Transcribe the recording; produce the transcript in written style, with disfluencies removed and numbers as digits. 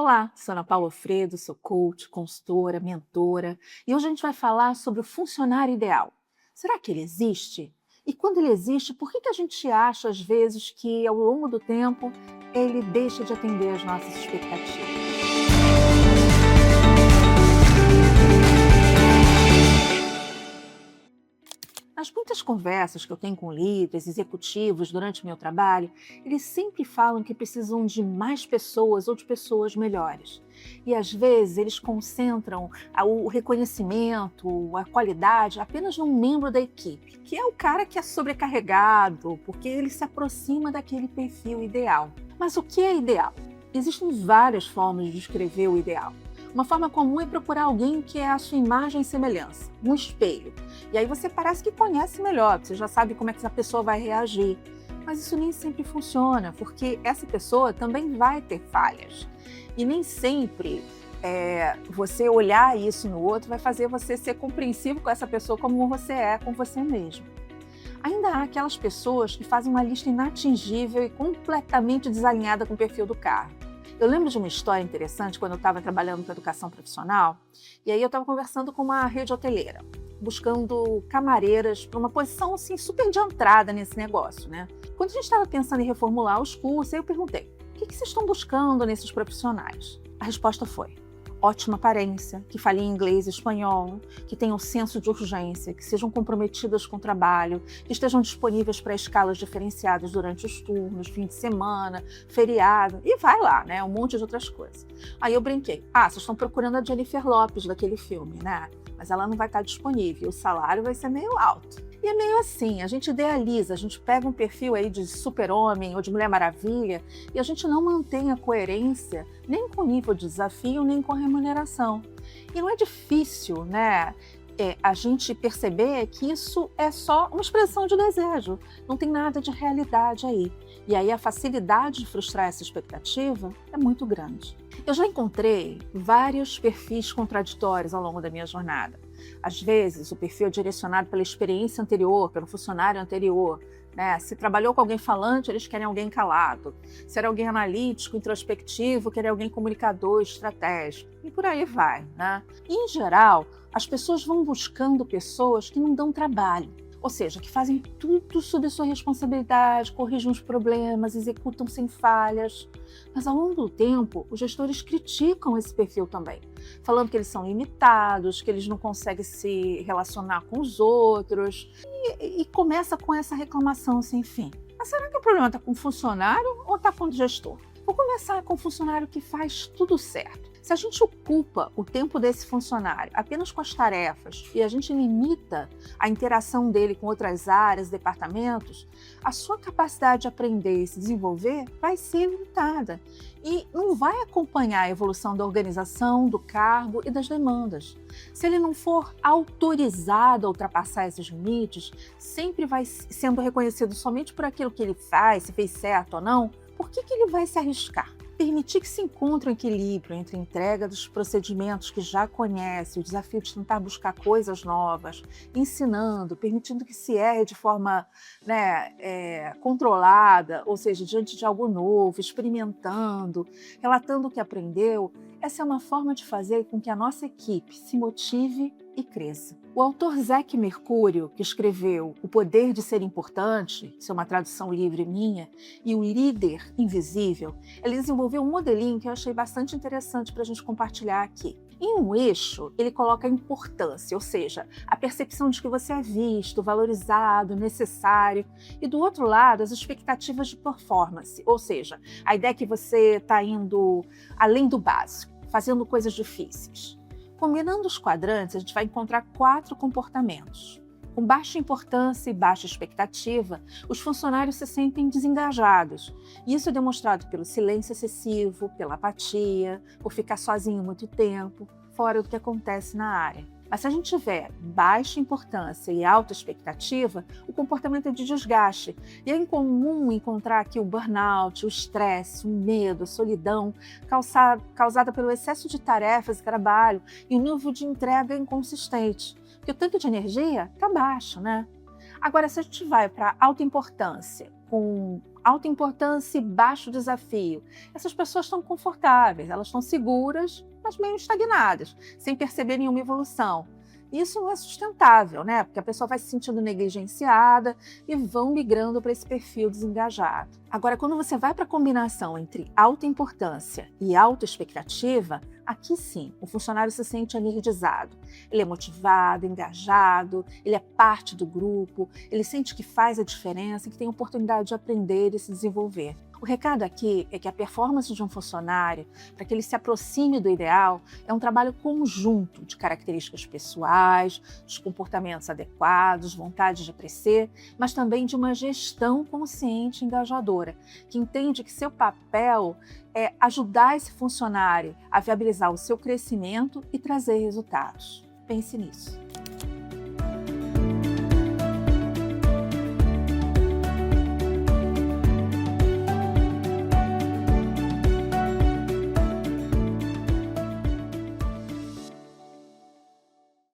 Olá, sou Ana Paula Fredo, sou coach, consultora, mentora e hoje a gente vai falar sobre o funcionário ideal. Será que ele existe? E quando ele existe, por que a gente acha às vezes que ao longo do tempo ele deixa de atender às nossas expectativas? Nas muitas conversas que eu tenho com líderes, executivos durante o meu trabalho, eles sempre falam que precisam de mais pessoas ou de pessoas melhores. E às vezes eles concentram o reconhecimento, a qualidade apenas num membro da equipe, que é o cara que é sobrecarregado, porque ele se aproxima daquele perfil ideal. Mas o que é ideal? Existem várias formas de descrever o ideal. Uma forma comum é procurar alguém que é a sua imagem e semelhança, um espelho. E aí você parece que conhece melhor, você já sabe como é que essa pessoa vai reagir. Mas isso nem sempre funciona, porque essa pessoa também vai ter falhas. E nem sempre você olhar isso no outro vai fazer você ser compreensivo com essa pessoa como você é com você mesmo. Ainda há aquelas pessoas que fazem uma lista inatingível e completamente desalinhada com o perfil do cargo. Eu lembro de uma história interessante quando eu estava trabalhando com educação profissional, e aí eu estava conversando com uma rede hoteleira, buscando camareiras para uma posição assim, super de entrada nesse negócio, né? Quando a gente estava pensando em reformular os cursos, aí eu perguntei, o que vocês estão buscando nesses profissionais? A resposta foi, ótima aparência, que falem inglês e espanhol, que tenham senso de urgência, que sejam comprometidas com o trabalho, que estejam disponíveis para escalas diferenciadas durante os turnos, fim de semana, feriado, e vai lá, né? Um monte de outras coisas. Aí eu brinquei, vocês estão procurando a Jennifer Lopez daquele filme, né? Mas ela não vai estar disponível, o salário vai ser meio alto. E é meio assim, a gente idealiza, a gente pega um perfil aí de super-homem ou de Mulher Maravilha e a gente não mantém a coerência nem com o nível de desafio, nem com a remuneração. E não é difícil, né? A gente perceber que isso é só uma expressão de desejo, não tem nada de realidade aí. E aí a facilidade de frustrar essa expectativa é muito grande. Eu já encontrei vários perfis contraditórios ao longo da minha jornada. Às vezes, o perfil é direcionado pela experiência anterior, pelo funcionário anterior, né? Se trabalhou com alguém falante, eles querem alguém calado. Se era alguém analítico, introspectivo, querem alguém comunicador, estratégico. E por aí vai, né? E, em geral, as pessoas vão buscando pessoas que não dão trabalho. Ou seja, que fazem tudo sob sua responsabilidade, corrigem os problemas, executam sem falhas. Mas ao longo do tempo, os gestores criticam esse perfil também, falando que eles são limitados, que eles não conseguem se relacionar com os outros. E começa com essa reclamação sem fim. Mas será que o problema está com o funcionário ou está com o gestor? Vou começar com o funcionário que faz tudo certo. Se a gente ocupa o tempo desse funcionário apenas com as tarefas e a gente limita a interação dele com outras áreas, departamentos, a sua capacidade de aprender e se desenvolver vai ser limitada e não vai acompanhar a evolução da organização, do cargo e das demandas. Se ele não for autorizado a ultrapassar esses limites, sempre vai sendo reconhecido somente por aquilo que ele faz, se fez certo ou não. Por que ele vai se arriscar? Permitir que se encontre um equilíbrio entre a entrega dos procedimentos que já conhece, o desafio de tentar buscar coisas novas, ensinando, permitindo que se erre de forma controlada, ou seja, diante de algo novo, experimentando, relatando o que aprendeu. Essa é uma forma de fazer com que a nossa equipe se motive e cresça. O autor Zack Mercúrio, que escreveu O Poder de Ser Importante, isso é uma tradução livre minha, e O Líder Invisível, ele desenvolveu um modelinho que eu achei bastante interessante para a gente compartilhar aqui. Em um eixo, ele coloca a importância, ou seja, a percepção de que você é visto, valorizado, necessário, e do outro lado, as expectativas de performance, ou seja, a ideia que você está indo além do básico, fazendo coisas difíceis. Combinando os quadrantes, a gente vai encontrar 4 comportamentos. Com baixa importância e baixa expectativa, os funcionários se sentem desengajados. E isso é demonstrado pelo silêncio excessivo, pela apatia, por ficar sozinho muito tempo, fora do que acontece na área. Mas se a gente tiver baixa importância e alta expectativa, o comportamento é de desgaste. E é incomum encontrar aqui o burnout, o estresse, o medo, a solidão, causada pelo excesso de tarefas e trabalho e o nível de entrega inconsistente. Porque o tanque de energia está baixo, né? Agora, se a gente vai para alta importância, com Alta importância e baixo desafio. Essas pessoas estão confortáveis, elas estão seguras, mas meio estagnadas, sem perceber nenhuma evolução. Isso não é sustentável, né? Porque a pessoa vai se sentindo negligenciada e vão migrando para esse perfil desengajado. Agora, quando você vai para a combinação entre alta importância e alta expectativa, aqui sim, o funcionário se sente energizado. Ele é motivado, engajado, ele é parte do grupo, ele sente que faz a diferença, que tem oportunidade de aprender e se desenvolver. O recado aqui é que a performance de um funcionário, para que ele se aproxime do ideal, é um trabalho conjunto de características pessoais, dos comportamentos adequados, vontade de crescer, mas também de uma gestão consciente e engajadora, que entende que seu papel é ajudar esse funcionário a viabilizar o seu crescimento e trazer resultados. Pense nisso.